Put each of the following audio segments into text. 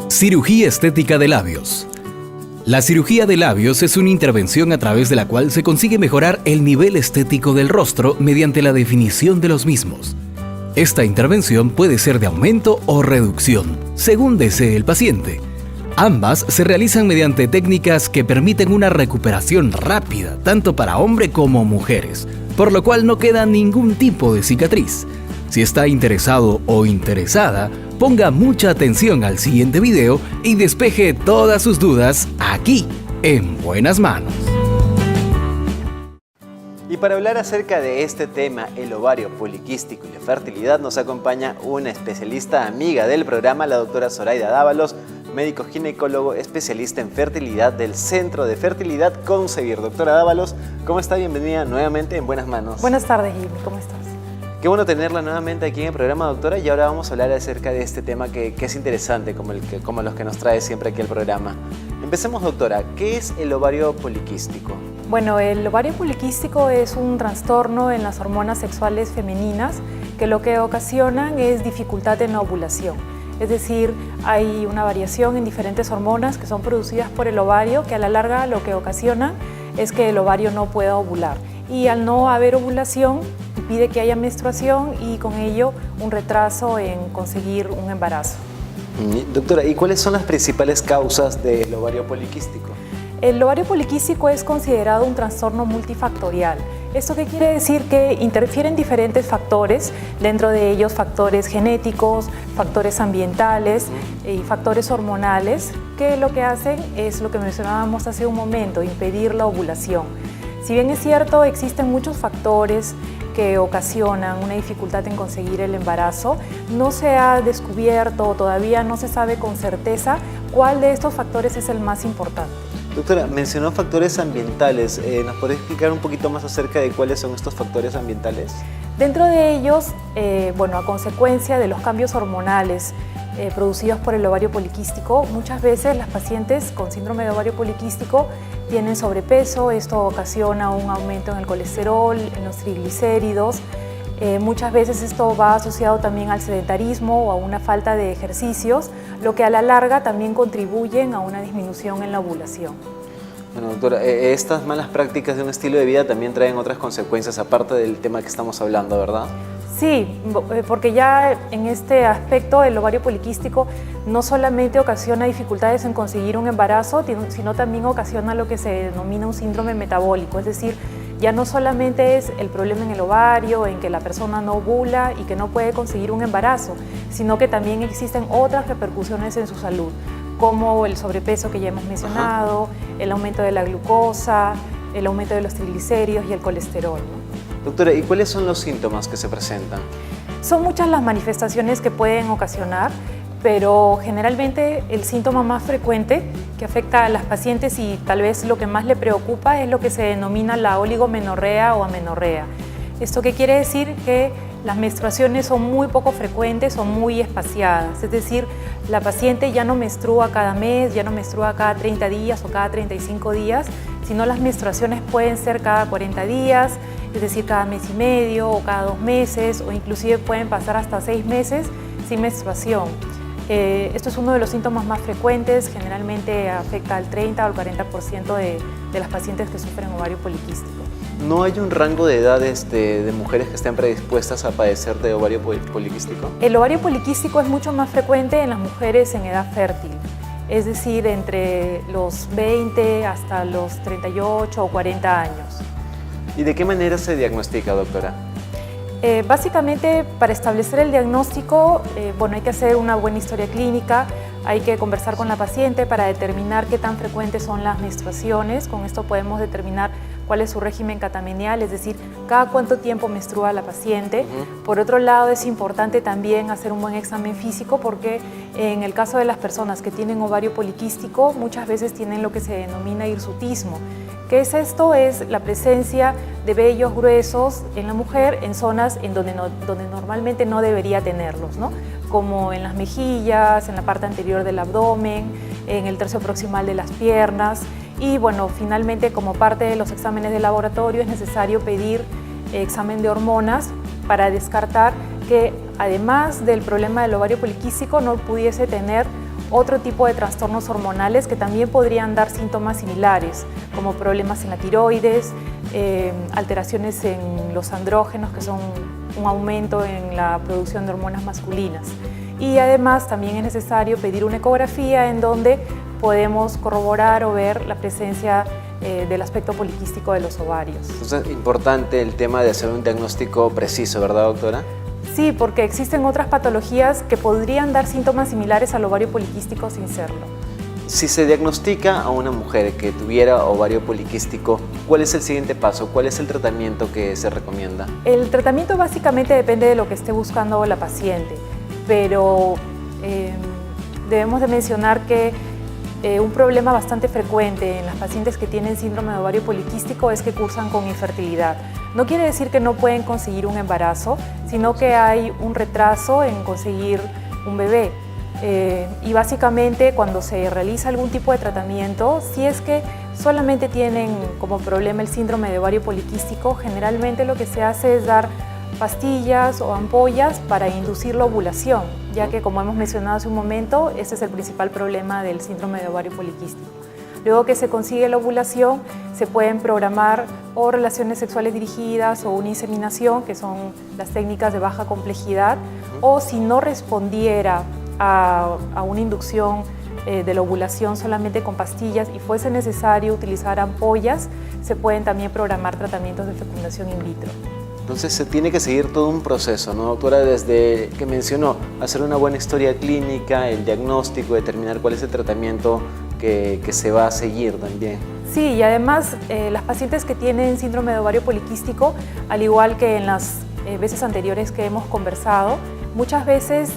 Cirugía estética de labios. La cirugía de labios es una intervención a través de la cual se consigue mejorar el nivel estético del rostro mediante la definición de los mismos. Esta intervención puede ser de aumento o reducción, según desee el paciente. Ambas se realizan mediante técnicas que permiten una recuperación rápida, tanto para hombre como mujeres, por lo cual no queda ningún tipo de cicatriz. Si está interesado o interesada, ponga mucha atención al siguiente video y despeje todas sus dudas aquí, en Buenas Manos. Y para hablar acerca de este tema, el ovario poliquístico y la fertilidad, nos acompaña una especialista amiga del programa, la doctora Zoraida Dávalos, médico ginecólogo especialista en fertilidad del Centro de Fertilidad Concebir. Doctora Dávalos, ¿cómo está? Bienvenida nuevamente en Buenas Manos. Buenas tardes, Jimmy. ¿Cómo estás? Qué bueno tenerla nuevamente aquí en el programa, doctora, y ahora vamos a hablar acerca de este tema que es interesante, como los que nos trae siempre aquí al programa. Empecemos, doctora. ¿Qué es el ovario poliquístico? Bueno, el ovario poliquístico es un trastorno en las hormonas sexuales femeninas que lo que ocasionan es dificultad en la ovulación. Es decir, hay una variación en diferentes hormonas que son producidas por el ovario que a la larga lo que ocasiona es que el ovario no pueda ovular. Y al no haber ovulación, impide que haya menstruación y con ello un retraso en conseguir un embarazo. Doctora, ¿y cuáles son las principales causas del ovario poliquístico? El ovario poliquístico es considerado un trastorno multifactorial. ¿Esto qué quiere decir? Que interfieren diferentes factores, dentro de ellos factores genéticos, factores ambientales y factores hormonales, que lo que hacen es lo que mencionábamos hace un momento, impedir la ovulación. Si bien es cierto, existen muchos factores que ocasionan una dificultad en conseguir el embarazo, no se ha descubierto o todavía no se sabe con certeza cuál de estos factores es el más importante. Doctora, mencionó factores ambientales. ¿Nos podría explicar un poquito más acerca de cuáles son estos factores ambientales? Dentro de ellos, a consecuencia de los cambios hormonales producidos por el ovario poliquístico, muchas veces las pacientes con síndrome de ovario poliquístico tienen sobrepeso. Esto ocasiona un aumento en el colesterol, en los triglicéridos. Muchas veces esto va asociado también al sedentarismo o a una falta de ejercicios, lo que a la larga también contribuyen a una disminución en la ovulación. Bueno, doctora, estas malas prácticas de un estilo de vida también traen otras consecuencias aparte del tema que estamos hablando, ¿verdad? Sí, porque ya en este aspecto el ovario poliquístico no solamente ocasiona dificultades en conseguir un embarazo, sino también ocasiona lo que se denomina un síndrome metabólico, es decir, ya no solamente es el problema en el ovario, en que la persona no ovula y que no puede conseguir un embarazo, sino que también existen otras repercusiones en su salud, como el sobrepeso que ya hemos mencionado, el aumento de la glucosa, el aumento de los triglicéridos y el colesterol, ¿no? Doctora, ¿y cuáles son los síntomas que se presentan? Son muchas las manifestaciones que pueden ocasionar, pero generalmente el síntoma más frecuente que afecta a las pacientes y tal vez lo que más le preocupa es lo que se denomina la oligomenorrea o amenorrea. ¿Esto qué quiere decir? Que las menstruaciones son muy poco frecuentes, son muy espaciadas, es decir, la paciente ya no menstrua cada mes, ya no menstrua cada 30 días o cada 35 días, sino las menstruaciones pueden ser cada 40 días, es decir, cada mes y medio o cada 2 meses, o inclusive pueden pasar hasta 6 meses sin menstruación. Esto es uno de los síntomas más frecuentes, generalmente afecta al 30 o al 40% de las pacientes que sufren ovario poliquístico. ¿No hay un rango de edades de mujeres que estén predispuestas a padecer de ovario poliquístico? El ovario poliquístico es mucho más frecuente en las mujeres en edad fértil, es decir, entre los 20 hasta los 38 o 40 años. ¿Y de qué manera se diagnostica, doctora? Básicamente, para establecer el diagnóstico, hay que hacer una buena historia clínica, hay que conversar con la paciente para determinar qué tan frecuentes son las menstruaciones. Con esto podemos determinar cuál es su régimen catamenial, es decir, cada cuánto tiempo menstrua la paciente. Por otro lado, es importante también hacer un buen examen físico porque en el caso de las personas que tienen ovario poliquístico, muchas veces tienen lo que se denomina hirsutismo. ¿Qué es esto? Es la presencia de vellos gruesos en la mujer en zonas en donde normalmente no debería tenerlos, ¿no? Como en las mejillas, en la parte anterior del abdomen, en el tercio proximal de las piernas. Y finalmente, como parte de los exámenes de laboratorio, es necesario pedir examen de hormonas para descartar que, además del problema del ovario poliquístico, no pudiese tener otro tipo de trastornos hormonales que también podrían dar síntomas similares, como problemas en la tiroides, alteraciones en los andrógenos, que son un aumento en la producción de hormonas masculinas. Y además también es necesario pedir una ecografía en donde podemos corroborar o ver la presencia del aspecto poliquístico de los ovarios. Entonces, importante el tema de hacer un diagnóstico preciso, ¿verdad, doctora? Sí, porque existen otras patologías que podrían dar síntomas similares al ovario poliquístico sin serlo. Si se diagnostica a una mujer que tuviera ovario poliquístico, ¿cuál es el siguiente paso? ¿Cuál es el tratamiento que se recomienda? El tratamiento básicamente depende de lo que esté buscando la paciente, pero debemos de mencionar que un problema bastante frecuente en las pacientes que tienen síndrome de ovario poliquístico es que cursan con infertilidad. No quiere decir que no pueden conseguir un embarazo, sino que hay un retraso en conseguir un bebé. Y básicamente cuando se realiza algún tipo de tratamiento, si es que solamente tienen como problema el síndrome de ovario poliquístico, generalmente lo que se hace es dar pastillas o ampollas para inducir la ovulación, ya que, como hemos mencionado hace un momento, ese es el principal problema del síndrome de ovario poliquístico. Luego que se consigue la ovulación, se pueden programar o relaciones sexuales dirigidas o una inseminación, que son las técnicas de baja complejidad, o si no respondiera a una inducción de la ovulación solamente con pastillas y fuese necesario utilizar ampollas, se pueden también programar tratamientos de fecundación in vitro. Entonces se tiene que seguir todo un proceso, ¿no, doctora? Desde que mencionó, hacer una buena historia clínica, el diagnóstico, determinar cuál es el tratamiento que se va a seguir también. Sí, y además las pacientes que tienen síndrome de ovario poliquístico, al igual que en las veces anteriores que hemos conversado, muchas veces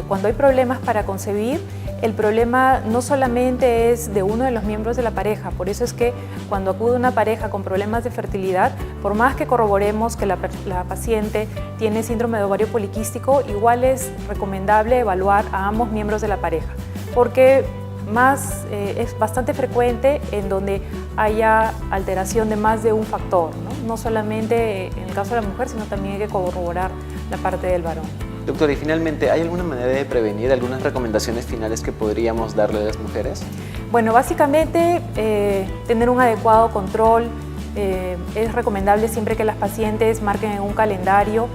cuando hay problemas para concebir, el problema no solamente es de uno de los miembros de la pareja, por eso es que cuando acude una pareja con problemas de fertilidad, por más que corroboremos que la paciente tiene síndrome de ovario poliquístico, igual es recomendable evaluar a ambos miembros de la pareja, porque es bastante frecuente en donde haya alteración de más de un factor, no solamente en el caso de la mujer, sino también hay que corroborar la parte del varón. Doctora, y finalmente, ¿hay alguna manera de prevenir, algunas recomendaciones finales que podríamos darle a las mujeres? Bueno, básicamente tener un adecuado control. Es recomendable siempre que las pacientes marquen en un calendario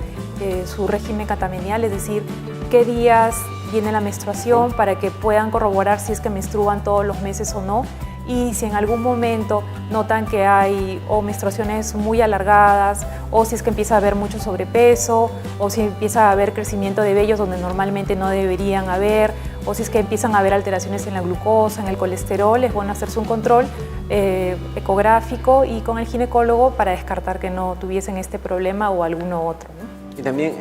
su régimen catamenial, es decir, qué días viene la menstruación para que puedan corroborar si es que menstruan todos los meses o no. Y si en algún momento notan que hay menstruaciones muy alargadas, o si es que empieza a haber mucho sobrepeso, o si empieza a haber crecimiento de vellos donde normalmente no deberían haber, o si es que empiezan a haber alteraciones en la glucosa, en el colesterol, es bueno hacerse un control ecográfico y con el ginecólogo para descartar que no tuviesen este problema o alguno otro, ¿no? Y también,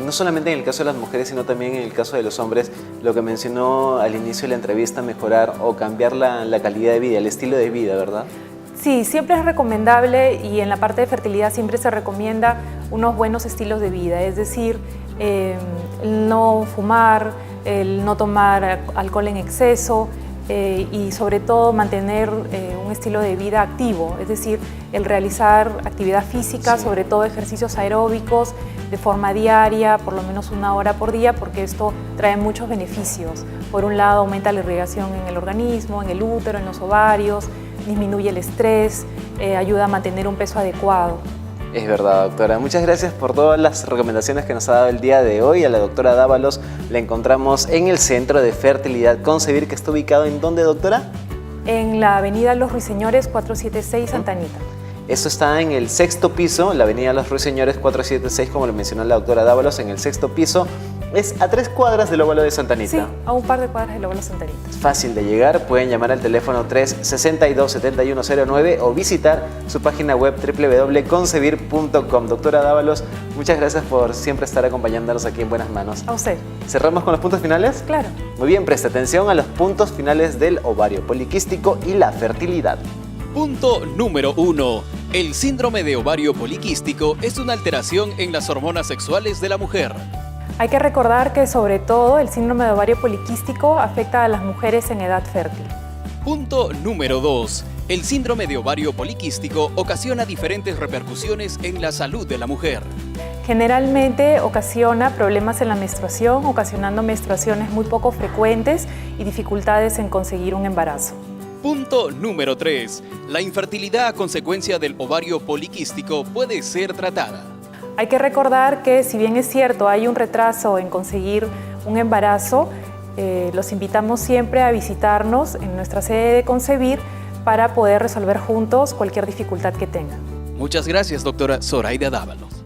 no solamente en el caso de las mujeres, sino también en el caso de los hombres, lo que mencionó al inicio de la entrevista, mejorar o cambiar la calidad de vida, el estilo de vida, ¿verdad? Sí, siempre es recomendable, y en la parte de fertilidad siempre se recomienda unos buenos estilos de vida, es decir, el no fumar, el no tomar alcohol en exceso, y sobre todo mantener un estilo de vida activo, es decir, el realizar actividad física, sobre todo ejercicios aeróbicos de forma diaria, por lo menos 1 hora por día, porque esto trae muchos beneficios. Por un lado, aumenta la irrigación en el organismo, en el útero, en los ovarios, disminuye el estrés, ayuda a mantener un peso adecuado. Es verdad, doctora. Muchas gracias por todas las recomendaciones que nos ha dado el día de hoy. A la doctora Dávalos la encontramos en el Centro de Fertilidad Concebir, que está ubicado ¿en dónde, doctora? En la avenida Los Ruiseñores 476, Santa Anita. Eso está en el 6º piso, la avenida Los Ruiseñores 476, como lo mencionó la doctora Dávalos, en el 6º piso. Es a 3 cuadras del óvalo de Santa Anita. Sí, a un par de cuadras del óvalo de Santa Anita. Es fácil de llegar, pueden llamar al teléfono 362-7109 o visitar su página web www.concebir.com. Doctora Dávalos, muchas gracias por siempre estar acompañándonos aquí en Buenas Manos. A usted. ¿Cerramos con los puntos finales? Claro. Muy bien, presta atención a los puntos finales del ovario poliquístico y la fertilidad. Punto número 1. El síndrome de ovario poliquístico es una alteración en las hormonas sexuales de la mujer. Hay que recordar que sobre todo el síndrome de ovario poliquístico afecta a las mujeres en edad fértil. Punto número 2. El síndrome de ovario poliquístico ocasiona diferentes repercusiones en la salud de la mujer. Generalmente ocasiona problemas en la menstruación, ocasionando menstruaciones muy poco frecuentes y dificultades en conseguir un embarazo. Punto número 3. La infertilidad a consecuencia del ovario poliquístico puede ser tratada. Hay que recordar que si bien es cierto hay un retraso en conseguir un embarazo, los invitamos siempre a visitarnos en nuestra sede de Concebir para poder resolver juntos cualquier dificultad que tengan. Muchas gracias, doctora Zoraida Dávalos.